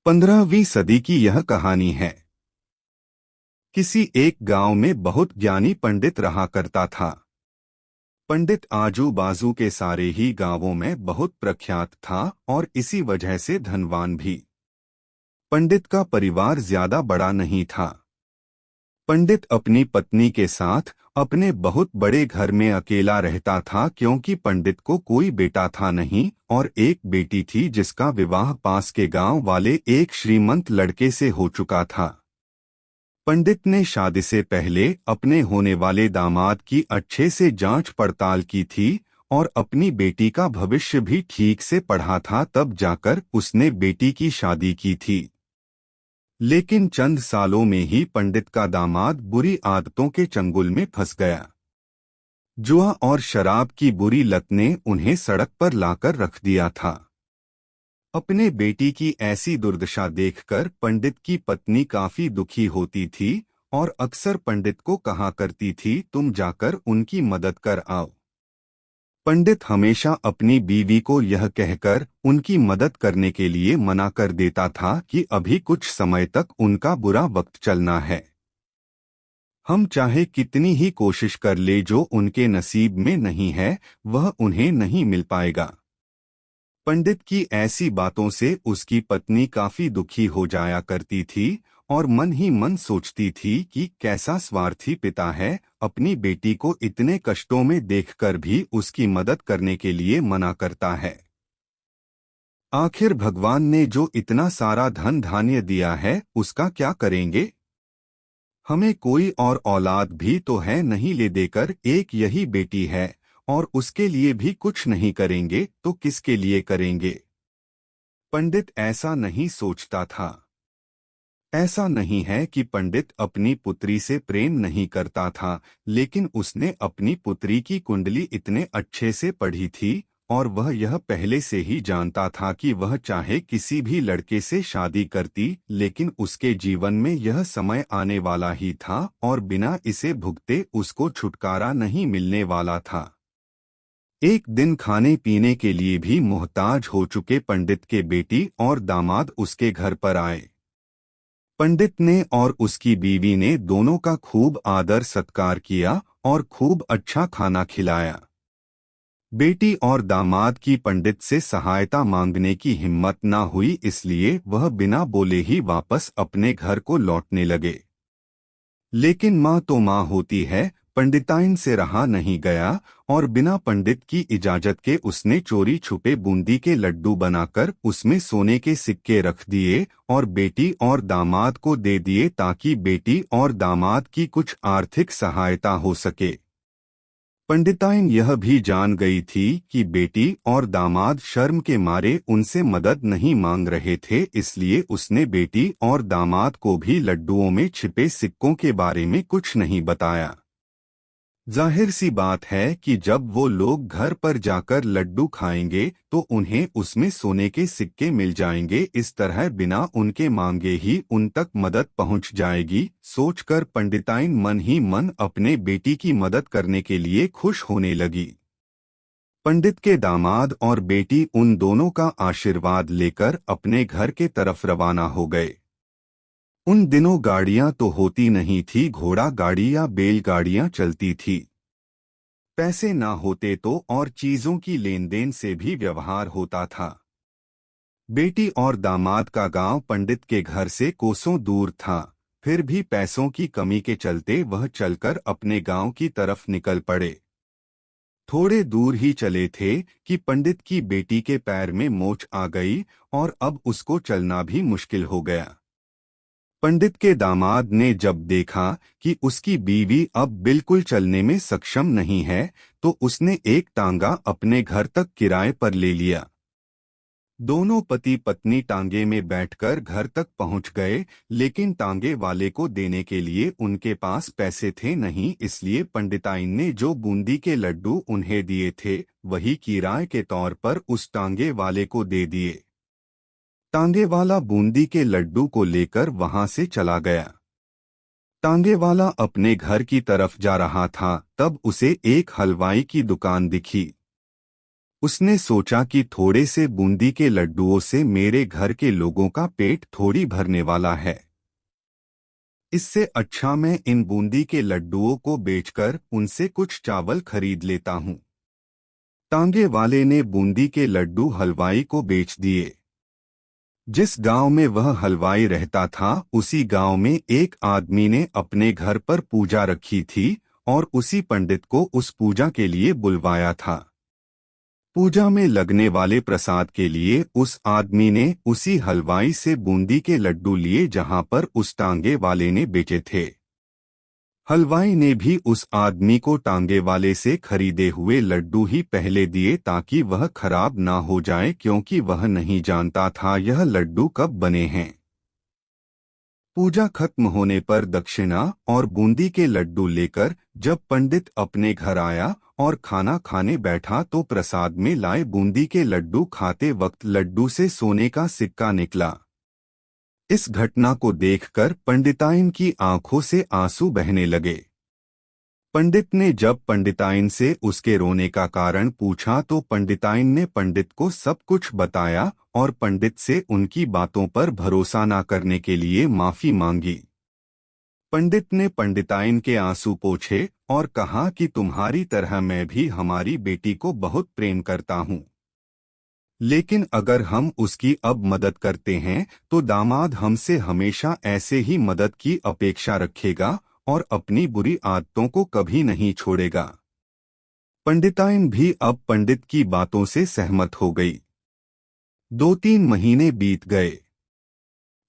15वीं सदी की यह कहानी है। किसी एक गांव में बहुत ज्ञानी पंडित रहा करता था। पंडित आजू बाजू के सारे ही गांवों में बहुत प्रख्यात था और इसी वजह से धनवान भी। पंडित का परिवार ज्यादा बड़ा नहीं था। पंडित अपनी पत्नी के साथ अपने बहुत बड़े घर में अकेला रहता था, क्योंकि पंडित को कोई बेटा था नहीं और एक बेटी थी जिसका विवाह पास के गांव वाले एक श्रीमंत लड़के से हो चुका था। पंडित ने शादी से पहले अपने होने वाले दामाद की अच्छे से जांच पड़ताल की थी और अपनी बेटी का भविष्य भी ठीक से पढ़ा था, तब जाकर उसने बेटी की शादी की थी। लेकिन चंद सालों में ही पंडित का दामाद बुरी आदतों के चंगुल में फंस गया। जुआ और शराब की बुरी लत ने उन्हें सड़क पर लाकर रख दिया था। अपने बेटी की ऐसी दुर्दशा देखकर पंडित की पत्नी काफी दुखी होती थी और अक्सर पंडित को कहा करती थी, तुम जाकर उनकी मदद कर आओ। पंडित हमेशा अपनी बीवी को यह कहकर उनकी मदद करने के लिए मना कर देता था कि अभी कुछ समय तक उनका बुरा वक्त चलना है। हम चाहे कितनी ही कोशिश कर ले, जो उनके नसीब में नहीं है वह उन्हें नहीं मिल पाएगा। पंडित की ऐसी बातों से उसकी पत्नी काफी दुखी हो जाया करती थी और मन ही मन सोचती थी कि कैसा स्वार्थी पिता है, अपनी बेटी को इतने कष्टों में देखकर भी उसकी मदद करने के लिए मना करता है। आखिर भगवान ने जो इतना सारा धन धान्य दिया है उसका क्या करेंगे? हमें कोई और औलाद भी तो है नहीं, ले देकर एक यही बेटी है और उसके लिए भी कुछ नहीं करेंगे तो किसके लिए करेंगे? पंडित ऐसा नहीं सोचता था। ऐसा नहीं है कि पंडित अपनी पुत्री से प्रेम नहीं करता था, लेकिन उसने अपनी पुत्री की कुंडली इतने अच्छे से पढ़ी थी और वह यह पहले से ही जानता था कि वह चाहे किसी भी लड़के से शादी करती, लेकिन उसके जीवन में यह समय आने वाला ही था और बिना इसे भुगते उसको छुटकारा नहीं मिलने वाला था। एक दिन खाने पीने के लिए भी मोहताज हो चुके पंडित के बेटी और दामाद उसके घर पर आए। पंडित ने और उसकी बीवी ने दोनों का खूब आदर सत्कार किया और खूब अच्छा खाना खिलाया। बेटी और दामाद की पंडित से सहायता मांगने की हिम्मत न हुई, इसलिए वह बिना बोले ही वापस अपने घर को लौटने लगे। लेकिन माँ तो माँ होती है, पंडिताइन से रहा नहीं गया और बिना पंडित की इजाजत के उसने चोरी छुपे बूंदी के लड्डू बनाकर उसमें सोने के सिक्के रख दिए और बेटी और दामाद को दे दिए, ताकि बेटी और दामाद की कुछ आर्थिक सहायता हो सके। पंडिताइन यह भी जान गई थी कि बेटी और दामाद शर्म के मारे उनसे मदद नहीं मांग रहे थे, इसलिए उसने बेटी और दामाद को भी लड्डुओं में छिपे सिक्कों के बारे में कुछ नहीं बताया। जाहिर सी बात है कि जब वो लोग घर पर जाकर लड्डू खाएंगे तो उन्हें उसमें सोने के सिक्के मिल जाएंगे, इस तरह बिना उनके मांगे ही उन तक मदद पहुंच जाएगी। सोचकर पंडिताइन मन ही मन अपने बेटी की मदद करने के लिए खुश होने लगी। पंडित के दामाद और बेटी उन दोनों का आशीर्वाद लेकर अपने घर के तरफ रवाना हो गए। उन दिनों गाड़ियां तो होती नहीं थी, घोड़ा गाड़ी या बैलगाड़ियां चलती थी। पैसे ना होते तो और चीजों की लेन देन से भी व्यवहार होता था। बेटी और दामाद का गांव पंडित के घर से कोसों दूर था, फिर भी पैसों की कमी के चलते वह चलकर अपने गांव की तरफ निकल पड़े। थोड़े दूर ही चले थे कि पंडित की बेटी के पैर में मोच आ गई और अब उसको चलना भी मुश्किल हो गया। पंडित के दामाद ने जब देखा कि उसकी बीवी अब बिल्कुल चलने में सक्षम नहीं है, तो उसने एक टांगा अपने घर तक किराए पर ले लिया। दोनों पति पत्नी टांगे में बैठकर घर तक पहुंच गए, लेकिन टांगे वाले को देने के लिए उनके पास पैसे थे नहीं, इसलिए पंडिताइन ने जो बूंदी के लड्डू उन्हें दिए थे वही किराए के तौर पर उस टांगे वाले को दे दिए। टांगे वाला बूंदी के लड्डू को लेकर वहां से चला गया। टांगे वाला अपने घर की तरफ जा रहा था, तब उसे एक हलवाई की दुकान दिखी। उसने सोचा कि थोड़े से बूंदी के लड्डुओं से मेरे घर के लोगों का पेट थोड़ी भरने वाला है। इससे अच्छा मैं इन बूंदी के लड्डुओं को बेचकर उनसे कुछ चावल खरीद लेता हूँ। तांगे वाले ने बूंदी के लड्डू हलवाई को बेच दिए। जिस गांव में वह हलवाई रहता था, उसी गांव में एक आदमी ने अपने घर पर पूजा रखी थी और उसी पंडित को उस पूजा के लिए बुलवाया था। पूजा में लगने वाले प्रसाद के लिए उस आदमी ने उसी हलवाई से बूंदी के लड्डू लिए जहां पर उस टांगे वाले ने बेचे थे। हलवाई ने भी उस आदमी को टांगे वाले से खरीदे हुए लड्डू ही पहले दिए ताकि वह खराब ना हो जाए, क्योंकि वह नहीं जानता था यह लड्डू कब बने हैं। पूजा खत्म होने पर दक्षिणा और बूंदी के लड्डू लेकर जब पंडित अपने घर आया और खाना खाने बैठा तो प्रसाद में लाए बूंदी के लड्डू खाते वक्त लड्डू से सोने का सिक्का निकला। इस घटना को देखकर पंडिताइन की आंखों से आंसू बहने लगे। पंडित ने जब पंडिताइन से उसके रोने का कारण पूछा तो पंडिताइन ने पंडित को सब कुछ बताया और पंडित से उनकी बातों पर भरोसा न करने के लिए माफी मांगी। पंडित ने पंडिताइन के आंसू पोंछे और कहा कि तुम्हारी तरह मैं भी हमारी बेटी को बहुत प्रेम करता हूँ, लेकिन अगर हम उसकी अब मदद करते हैं तो दामाद हमसे हमेशा ऐसे ही मदद की अपेक्षा रखेगा और अपनी बुरी आदतों को कभी नहीं छोड़ेगा। पंडिताइन भी अब पंडित की बातों से सहमत हो गई। 2-3 महीने बीत गए।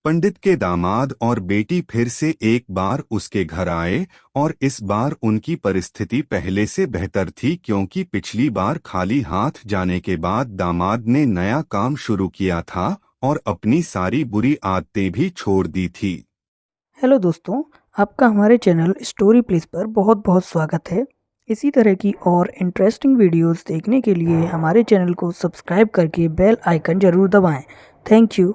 पंडित के दामाद और बेटी फिर से एक बार उसके घर आए और इस बार उनकी परिस्थिति पहले से बेहतर थी, क्योंकि पिछली बार खाली हाथ जाने के बाद दामाद ने नया काम शुरू किया था और अपनी सारी बुरी आदतें भी छोड़ दी थी। हेलो दोस्तों, आपका हमारे चैनल स्टोरी प्लीज पर बहुत बहुत स्वागत है। इसी तरह की और इंटरेस्टिंग वीडियोस देखने के लिए हमारे चैनल को सब्सक्राइब करके बेल आइकन जरूर दबाएं। Thank you.